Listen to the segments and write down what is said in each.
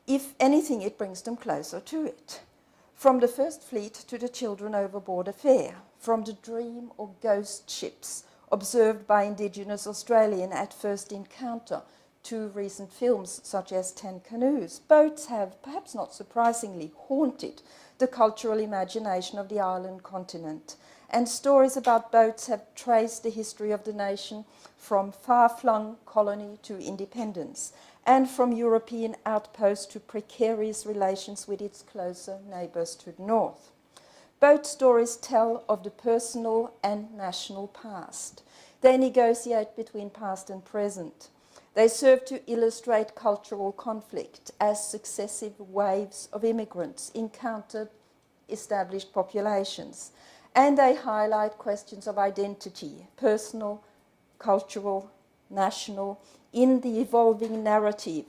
If anything, it brings them closer to it. From the first fleet to the children overboard affair, from the dream or ghost ships observed by Indigenous Australian at first encounter to recent films such as 10 Canoes, boats have, perhaps not surprisingly, haunted the cultural imagination of the island continent. And stories about boats have traced the history of the nation from far-flung colony to independence, and from European outposts to precarious relations with its closer neighbours to the north. Both stories tell of the personal and national past. They negotiate between past and present. They serve to illustrate cultural conflict as successive waves of immigrants encountered established populations. And they highlight questions of identity, personal, cultural, national, in the evolving narrative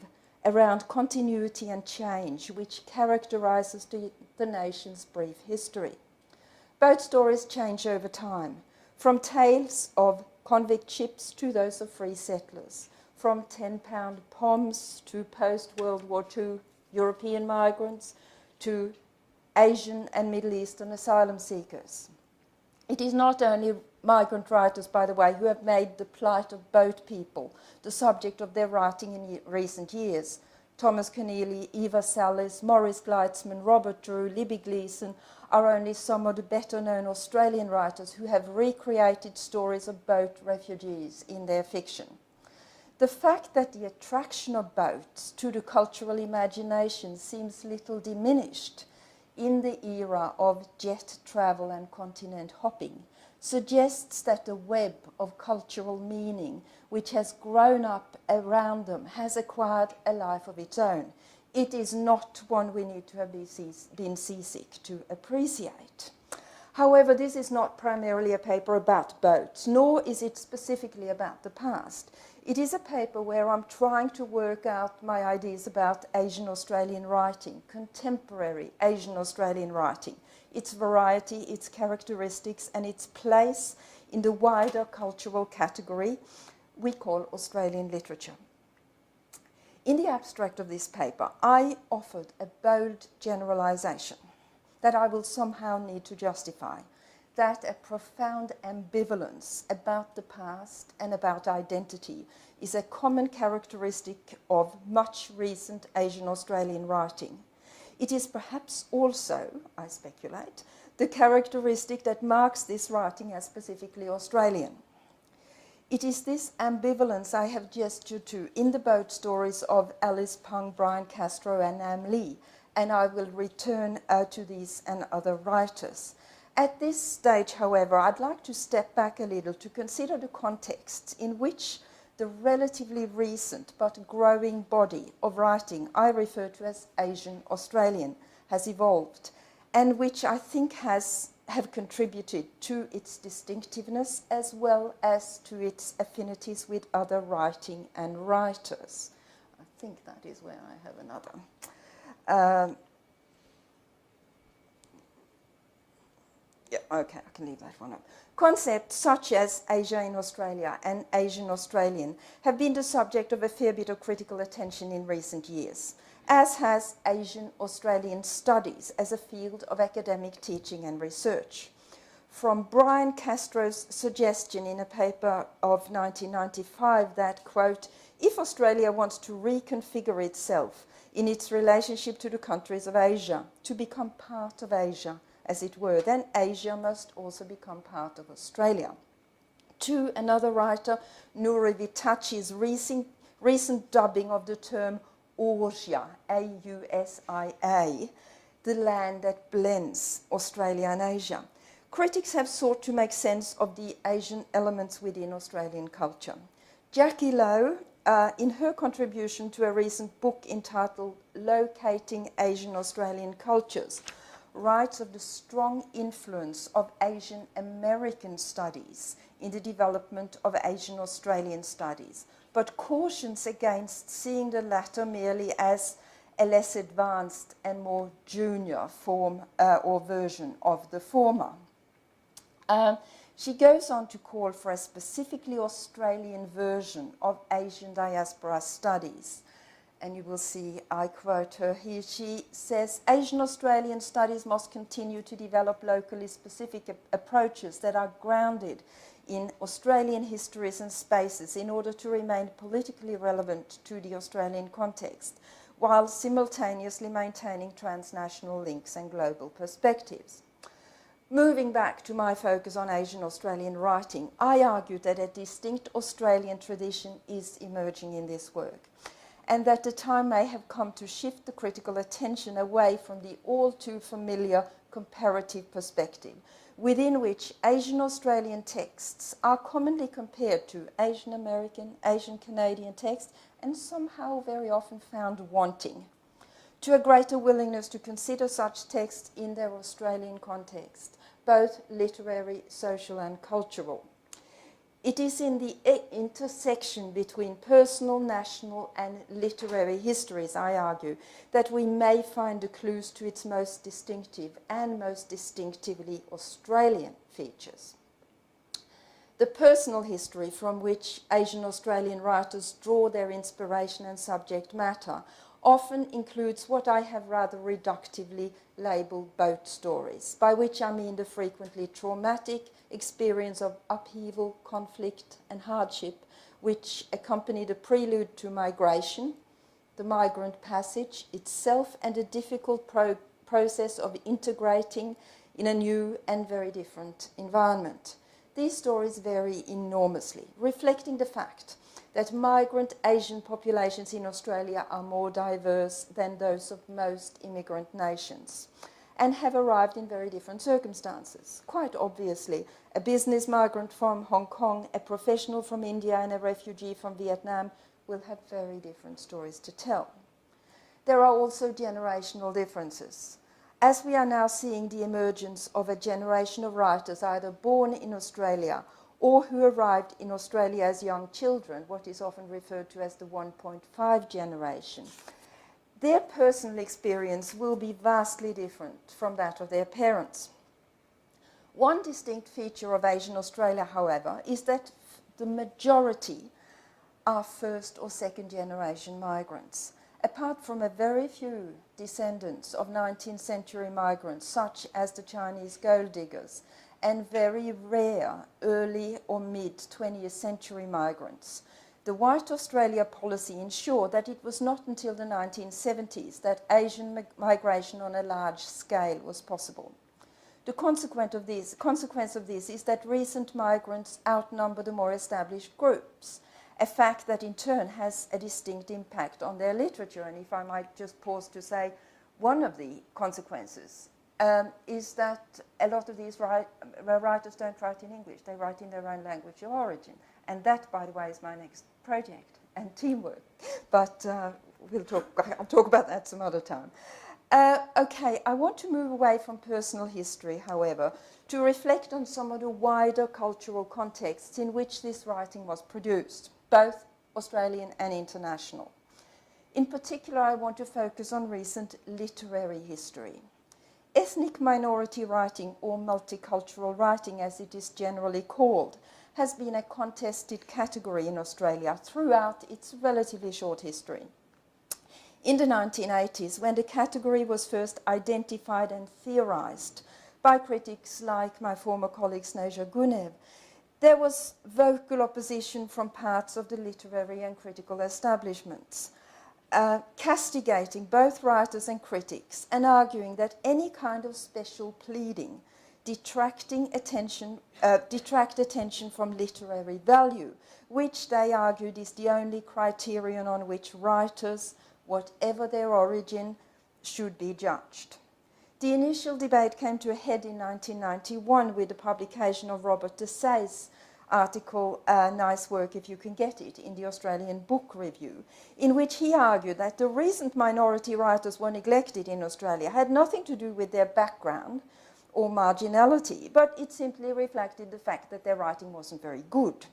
around continuity and change, which characterizes the nation's brief history. Both stories change over time, from tales of convict ships to those of free settlers, from 10-pound POMs to post-World War II European migrants to Asian and Middle Eastern asylum seekers. It is not only migrant writers, by the way, who have made the plight of boat people the subject of their writing in recent years. Thomas Keneally, Eva Salis, Maurice Gleitzman, Robert Drew, Libby Gleeson are only some of the better-known Australian writers who have recreated stories of boat refugees in their fiction. The fact that the attraction of boats to the cultural imagination seems little diminished in the era of jet travel and continent hopping suggests that the web of cultural meaning which has grown up around them has acquired a life of its own. It is not one we need to have been seasick to appreciate. However, this is not primarily a paper about boats, nor is it specifically about the past. It is a paper where I'm trying to work out my ideas about Asian Australian writing, contemporary Asian Australian writing, its variety, its characteristics, and its place in the wider cultural category we call Australian literature. In the abstract of this paper, I offered a bold generalization that I will somehow need to justify, that a profound ambivalence about the past and about identity is a common characteristic of much recent Asian Australian writing. It is perhaps also, I speculate, the characteristic that marks this writing as specifically Australian. It is this ambivalence I have gestured to in the boat stories of Alice Pung, Brian Castro, and Nam Lee, and I will return to these and other writers. At this stage, however, I'd like to step back a little to consider the context in which the relatively recent but growing body of writing I refer to as Asian Australian has evolved, and which I think have contributed to its distinctiveness as well as to its affinities with other writing and writers. I think that is where I have another. Yeah, okay, I can leave that one up. Concepts such as Asia in Australia and Asian Australian have been the subject of a fair bit of critical attention in recent years, as has Asian Australian studies as a field of academic teaching and research. From Brian Castro's suggestion in a paper of 1995 that, quote, if Australia wants to reconfigure itself in its relationship to the countries of Asia, to become part of Asia, as it were, then Asia must also become part of Australia. To another writer, Nuri Vitachi's recent dubbing of the term Ausia, A-U-S-I-A, the land that blends Australia and Asia. Critics have sought to make sense of the Asian elements within Australian culture. Jackie Lowe, in her contribution to a recent book entitled Locating Asian Australian Cultures, writes of the strong influence of Asian American studies in the development of Asian Australian studies, but cautions against seeing the latter merely as a less advanced and more junior form or version of the former. She goes on to call for a specifically Australian version of Asian diaspora studies, and you will see I quote her here. She says, Asian Australian studies must continue to develop locally specific approaches that are grounded in Australian histories and spaces in order to remain politically relevant to the Australian context, while simultaneously maintaining transnational links and global perspectives. Moving back to my focus on Asian Australian writing, I argue that a distinct Australian tradition is emerging in this work, and that the time may have come to shift the critical attention away from the all too familiar comparative perspective, within which Asian Australian texts are commonly compared to Asian American, Asian Canadian texts, and somehow very often found wanting, to a greater willingness to consider such texts in their Australian context, both literary, social and cultural. It is in the intersection between personal, national and literary histories, I argue, that we may find the clues to its most distinctive and most distinctively Australian features. The personal history from which Asian Australian writers draw their inspiration and subject matter often includes what I have rather reductively labelled boat stories, by which I mean the frequently traumatic experience of upheaval, conflict and hardship which accompany the prelude to migration, the migrant passage itself, and a difficult process of integrating in a new and very different environment. These stories vary enormously, reflecting the fact that migrant Asian populations in Australia are more diverse than those of most immigrant nations and have arrived in very different circumstances. Quite obviously, a business migrant from Hong Kong, a professional from India and a refugee from Vietnam will have very different stories to tell. There are also generational differences. As we are now seeing the emergence of a generation of writers either born in Australia or who arrived in Australia as young children, what is often referred to as the 1.5 generation, their personal experience will be vastly different from that of their parents. One distinct feature of Asian Australia, however, is that the majority are first or second generation migrants. Apart from a very few descendants of 19th century migrants, such as the Chinese gold diggers, and very rare early or mid-20th century migrants, the White Australia policy ensured that it was not until the 1970s that Asian migration on a large scale was possible. The consequence of this is that recent migrants outnumber the more established groups, a fact that in turn has a distinct impact on their literature. And if I might just pause to say, one of the consequences is that a lot of these writers don't write in English, they write in their own language of origin. And that, by the way, is my next project, and teamwork. But I'll talk about that some other time. Okay, I want to move away from personal history, however, to reflect on some of the wider cultural contexts in which this writing was produced, both Australian and international. In particular, I want to focus on recent literary history. Ethnic minority writing, or multicultural writing as it is generally called, has been a contested category in Australia throughout its relatively short history. In the 1980s, when the category was first identified and theorized by critics like my former colleague Sneža Gunev, there was vocal opposition from parts of the literary and critical establishments, castigating both writers and critics and arguing that any kind of special pleading detract attention from literary value, which they argued is the only criterion on which writers, whatever their origin, should be judged. The initial debate came to a head in 1991 with the publication of Robert Desai's article, Nice Work If You Can Get It, in the Australian Book Review, in which he argued that the reason minority writers were neglected in Australia had nothing to do with their background or marginality, but it simply reflected the fact that their writing wasn't very good.